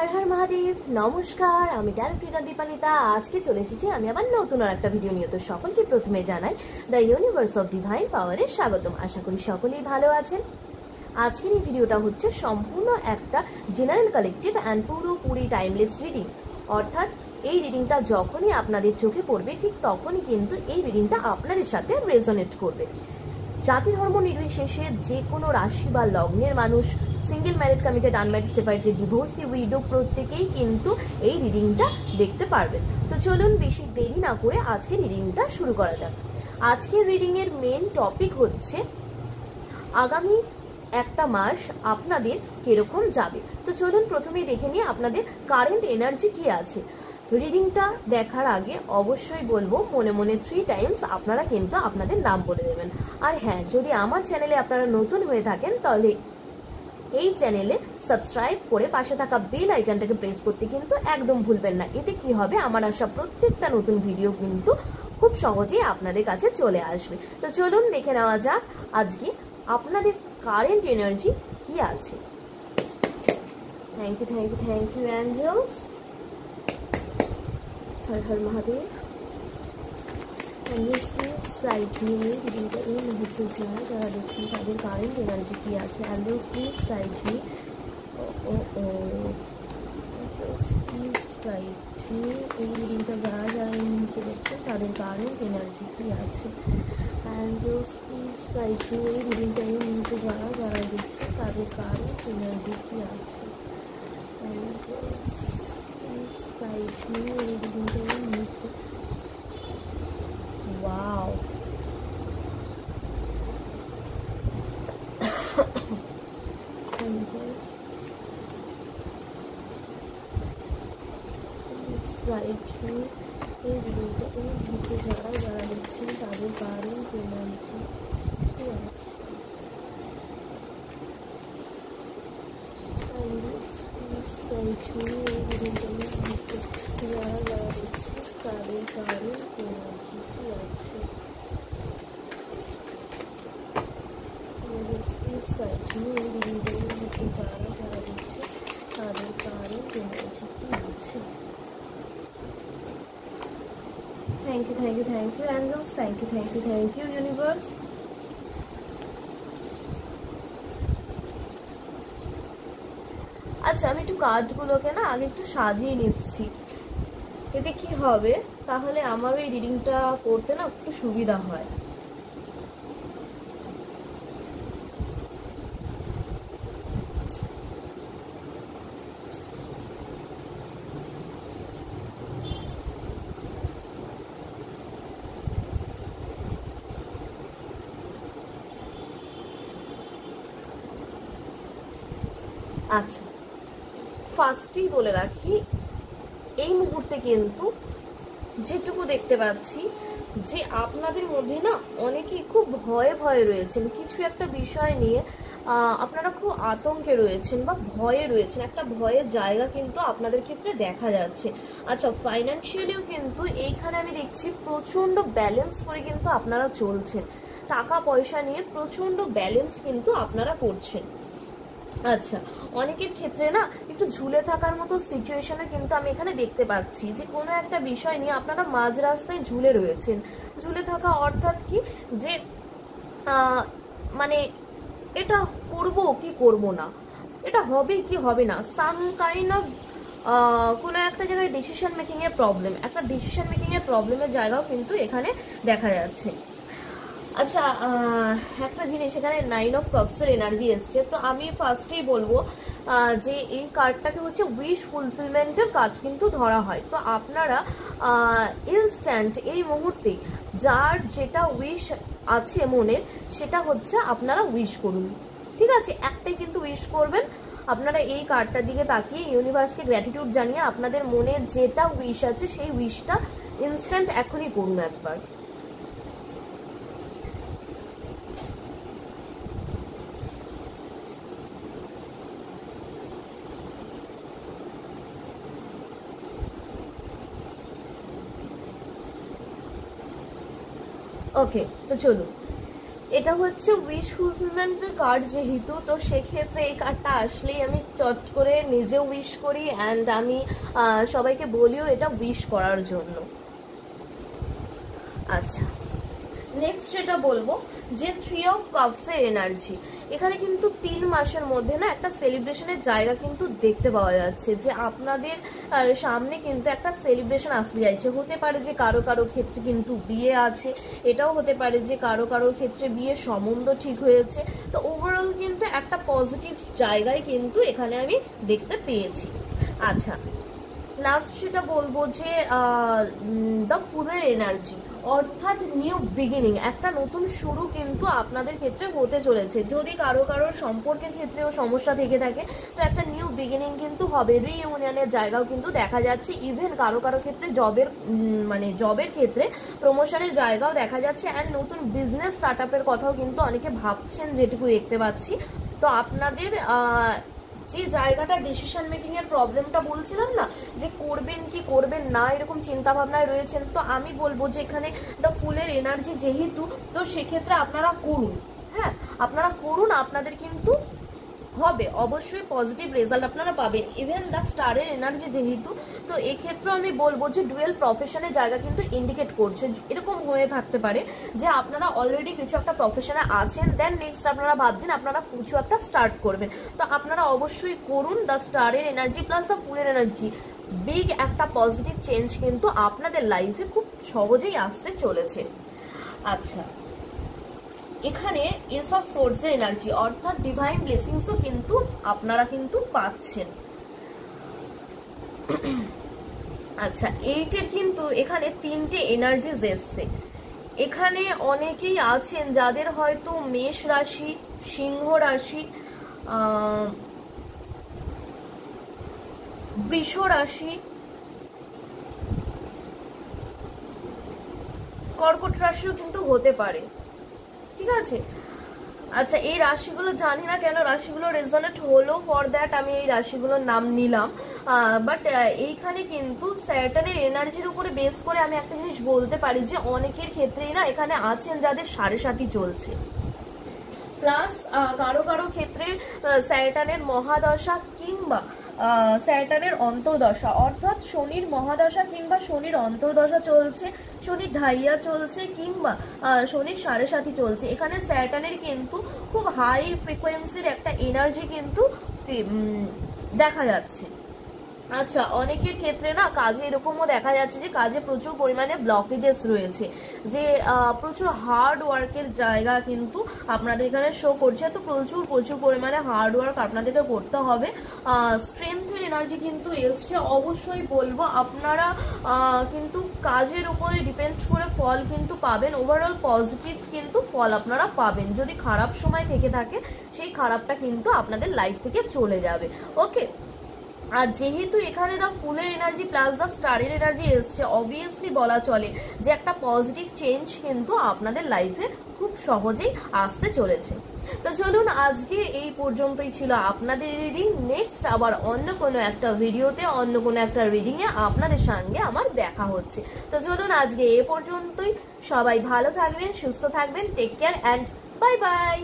हर हर महादेव नमस्कार আমি ডায়রেক্টর দীপানিতা আজকে চলে এসেছি আমি আবার নতুন একটা ভিডিও নিয়ে। তো সকলকে প্রথমে জানাই দ্য ইউনিভার্স অফ ডিভাইন পাওয়ারে স্বাগতম। আশা করি সকলেই ভালো আছেন। আজকের এই ভিডিওটা হচ্ছে সম্পূর্ণ একটা জেনারেল কালেকটিভ অ্যান্ড পুরোপুরি টাইমলেস রিডিং, অর্থাৎ এই রিডিংটা যখনই আপনাদের চোখে পড়বে ঠিক তখনই কিন্তু এই রিডিংটা আপনাদের সাথে রেজোনেট করবে। জাতি ধর্ম নির্বিশেষে যে কোনো রাশি বা লগ্নের মানুষ, single married, committed, unmarried, separated, divorcee, widow প্রত্যেকেই কিন্তু এই রিডিংটা দেখতে পারবেন। তো চলুন বেশি দেরি না করে আজকে রিডিংটা শুরু করা যাক। আজকের রিডিং এর মেন টপিক হচ্ছে আগামী একটা মাস আপনাদের কিরকম যাবে। তো চলুন প্রথমেই দেখে নিয়ে আপনাদের কারেন্ট এনার্জি কি আছে। রিডিংটা দেখার আগে অবশ্যই বলবো মনে মনে 3 টাইমস আপনারা কিন্তু আপনাদের নাম বলে দেবেন। আর হ্যাঁ, যদি আমার চ্যানেলে আপনারা নতুন হয়ে থাকেন তাহলে এই চ্যানেলে সাবস্ক্রাইব করে পাশে থাকা বেল আইকনটাকে প্রেস করতে কিন্তু একদম ভুলবেন না। এতে কি হবে, আমার আসা প্রত্যেকটা নতুন ভিডিও কিন্তু খুব সহজেই আপনাদের কাছে চলে আসবে। তো চলুন দেখে নেওয়া যাক আজকে আপনাদের কারেন্ট এনার্জি কি আছে। Thank you thank you thank you angels. Har Har Mahadev. Side নিয়ে রিডিংটা এই মুহূর্তে যারা দেখছেন তাদের কারেন্ট এনার্জি কি আছে। অ্যাঞ্জেলস প্লিজ সাইড নিয়ে সাইড নিয়ে এই রিডিংটা যারা যারা এই মুহূর্তে দেখছেন তাদের কারেন্ট এনার্জি কি আছে। অ্যাঞ্জেলস প্লিজ সাইড নিয়ে এই রিডিংটা এই মুহূর্তে যারা যারা দেখছেন তাদের কারেন্ট এনার্জি কি আছে। অ্যাঞ্জেলস প্লিজ সাইড নিয়ে এই রিডিংটা এই মুহূর্তে। Wow. Angels. Slide to এই ভিডিওটা এই ভিডিও যারা যারা দেখছেন তাদের কারেন্ট এনার্জি কি আছে। Slide to এই ভিডিওটা এই ভিডিও যারা যারা দেখছেন তাদের কারেন্ট এনার্জি কি আছে। এই ভিডিওটা এই ভিডিও যারা যারা দেখছেন তাদের কারেন্ট এনার্জি কি আছে। Thank you thank you thank you angels. Thank you thank you thank you universe. আচ্ছা, আমি একটু কার্ডগুলোকে না আগে একটু সাজিয়ে নিচ্ছি। এতে কি হবে, তাহলে আমার এই রিডিংটা করতে না একটু সুবিধা হয়। আচ্ছা, ফার্স্টেই বলে রাখি এই মুহূর্তে কিন্তু যেটুকু দেখতে পাচ্ছি যে আপনাদের মধ্যে না অনেকেই খুব ভয়ে ভয়ে রয়েছেন, কিছু একটা বিষয় নিয়ে আপনারা খুব আতঙ্কে রয়েছেন বা ভয়ে রয়েছেন। একটা ভয়ের জায়গা কিন্তু আপনাদের ক্ষেত্রে দেখা যাচ্ছে। আচ্ছা, ফাইন্যান্সিয়ালিও কিন্তু এইখানে আমি দেখছি প্রচন্ড ব্যালেন্স করে কিন্তু আপনারা চলছেন। টাকা পয়সা নিয়ে প্রচন্ড ব্যালেন্স কিন্তু আপনারা করছেন। আচ্ছা, অনেকের ক্ষেত্রে না একটু ঝুলে থাকার মতো সিচুয়েশনে কিন্তু আমি এখানে দেখতে পাচ্ছি যে কোনো একটা বিষয় নিয়ে আপনারা মাঝ রাস্তায় ঝুলে রয়েছেন। ঝুলে থাকা অর্থাৎ কি, যে মানে এটা করব কি করব না, এটা হবে কি হবে না, সাম কাইন্ড অফ কোনো একটা জায়গায় ডিসিশন মেকিং এর প্রবলেম, একটা ডিসিশন মেকিং এর প্রবলেমের জায়গাও কিন্তু এখানে দেখা যাচ্ছে। আচ্ছা, একটা জিনিস এখানে 9 অফ কাপসের এনার্জি এসছে। তো আমি ফার্স্টেই বলবো যে এই কার্ডটাকে হচ্ছে উইশ ফুলফিলমেন্টের কার্ড কিন্তু ধরা হয়। তো আপনারা ইনস্ট্যান্ট এই মুহূর্তে যার যেটা উইশ আছে মনের সেটা হচ্ছে আপনারা উইশ করুন। ঠিক আছে, একটাই কিন্তু উইশ করবেন। আপনারা এই কার্ডটার দিকে তাকিয়ে ইউনিভার্সকে গ্র্যাটিটিউড জানিয়ে আপনাদের মনে যেটা উইশ আছে সেই উইশটা ইনস্ট্যান্ট এখনই করুন একবার। ওকে, তো চলুন এটা হচ্ছে উইশ ফুলফিলমেন্টের কার্ড যেহেতু, তো সেক্ষেত্রে এই কার্ডটা আসলেই আমি চট করে নিজেও উইশ করি অ্যান্ড আমি সবাইকে বলিও এটা উইশ করার জন্য। আচ্ছা, নেক্সট যেটা বলবো যে 3 অফ কাপসের এনার্জি, এখানে কিন্তু 3 মাসের মধ্যে না একটা সেলিব্রেশনের জায়গা কিন্তু দেখতে পাওয়া যাচ্ছে, যে আপনাদের সামনে কিন্তু একটা সেলিব্রেশন আসতে যাচ্ছে। হতে পারে যে কারো কারো ক্ষেত্রে কিন্তু বিয়ে আছে, এটাও হতে পারে যে কারো কারো ক্ষেত্রে বিয়ের সম্বন্ধ ঠিক হয়েছে। তো ওভারঅল কিন্তু একটা পজিটিভ জায়গায় কিন্তু এখানে আমি দেখতে পেয়েছি। আচ্ছা, লাস্ট সেটা বলবো যে দ্য ফুলের এনার্জি, অর্থাৎ নিউ বিগিনিং, একটা নতুন শুরু কিন্তু আপনাদের ক্ষেত্রে হতে চলেছে। যদি কারো কারোর সম্পর্কের ক্ষেত্রেও সমস্যা থেকে থাকে, তো একটা নিউ বিগিনিং কিন্তু হবে। রিইউনিয়নের জায়গাও কিন্তু দেখা যাচ্ছে। ইভেন কারো কারো ক্ষেত্রে জবের ক্ষেত্রে প্রমোশনের জায়গাও দেখা যাচ্ছে। অ্যান্ড নতুন বিজনেস স্টার্ট আপের কথাও কিন্তু অনেকে ভাবছেন, যেটুকু দেখতে পাচ্ছি। তো আপনাদের যে জায়গাটা ডিসিশন মেকিং এর প্রবলেমটা বলছিলাম না, যে করবেন কি করবেন না এরকম চিন্তা ভাবনায় রয়েছেন, তো আমি বলবো যে এখানে দ্য ফুলের এনার্জি যেহেতু, তো সেক্ষেত্রে আপনারা করুন। হ্যাঁ, আপনারা করুন, আপনাদের কিন্তু হবে, অবশ্যই পজিটিভ রেজাল্ট আপনারা পাবেন। ইভেন দ্য স্টারের এনার্জি যেহেতু, তো এক্ষেত্রে আমি বলবো যে ডুয়েল প্রফেশনের জায়গা কিন্তু ইন্ডিকেট করছে। এরকম হয়ে থাকতে পারে যে আপনারা অলরেডি কিছু একটা প্রফেশনে আছেন, দেন নেক্সট আপনারা ভাবছেন আপনারা কিছু একটা স্টার্ট করবেন, তো আপনারা অবশ্যই করুন। দ্য স্টারের এনার্জি প্লাস দ্য ফুলের এনার্জি, বিগ একটা পজিটিভ চেঞ্জ কিন্তু আপনাদের লাইফে খুব সহজেই আসতে চলেছে। আচ্ছা, এখানে এস অফ সোর্সের এনার্জি, অর্থাৎ ডিভাইন ব্লেসিংসও কিন্তু আপনারা কিন্তু পাচ্ছেন। আচ্ছা, এইটের কিন্তু এখানে 3টে এনার্জিজ এসছে। এখানে অনেকেই আছেন যাদের হয়তো মেষ রাশি, সিংহ রাশি, বৃষ রাশি, কর্কট রাশিও কিন্তু হতে পারে, ঠিক আছে। আচ্ছা, এই রাশিগুলো জানি না কেন রাশিগুলো রেজনেট হলো, ফর দ্যাট আমি এই রাশিগুলোর নাম নিলাম। বাট এইখানে কিন্তু স্যাটার্নের এনার্জির উপরে বেস করে আমি একটা জিনিস বলতে পারি যে অনেকের ক্ষেত্রেই না এখানে আছেন যাদের 7.5 চলছে, প্লাস কারো কারো ক্ষেত্রে স্যাটার্নের মহাদশা কিংবা স্যাটার্নের অন্তর্দশা, অর্থাৎ শনির মহাদশা কিংবা শনির অন্তর্দশা চলছে, শনির ঢাইয়া চলছে কিংবা শনির 7.5 চলছে। এখানে স্যাটার্নের কিন্তু খুব হাই ফ্রিকোয়েন্সির একটা এনার্জি কিন্তু দেখা যাচ্ছে। আচ্ছা, অনেকের ক্ষেত্রে না কাজে এরকমও দেখা যাচ্ছে যে কাজে প্রচুর পরিমাণে ব্লকেজেস রয়েছে, যে প্রচুর হার্ড ওয়ার্কের জায়গা কিন্তু আপনাদের এখানে শো করছে। তো প্রচুর পরিমাণে হার্ড ওয়ার্ক আপনাদেরকে করতে হবে। স্ট্রেংথের এনার্জি কিন্তু এসছে। অবশ্যই বলবো আপনারা কিন্তু কাজের উপরে ডিপেন্ড করে ফল কিন্তু পাবেন। ওভারঅল পজিটিভ কিন্তু ফল আপনারা পাবেন। যদি খারাপ সময় থেকে থাকে, সেই খারাপটা কিন্তু আপনাদের লাইফ থেকে চলে যাবে। ওকে, আর যেহেতু এখানে দ্য ফুলের এনার্জি প্লাস দ্য স্টারের এনার্জি এসছে, অবভিয়াসলি বলা চলে যে একটা পজিটিভ চেঞ্জ কিন্তু আপনাদের লাইফে খুব সহজেই আসতে চলেছে। তো চলুন, আজকে এই পর্যন্তই ছিল আপনাদের রিডিং। নেক্সট আবার অন্য কোনো একটা ভিডিওতে, অন্য কোনো একটা রিডিংয়ে আপনাদের সঙ্গে আমার দেখা হচ্ছে। তো চলুন, আজকে এ পর্যন্তই। সবাই ভালো থাকবেন, সুস্থ থাকবেন, take care and bye by.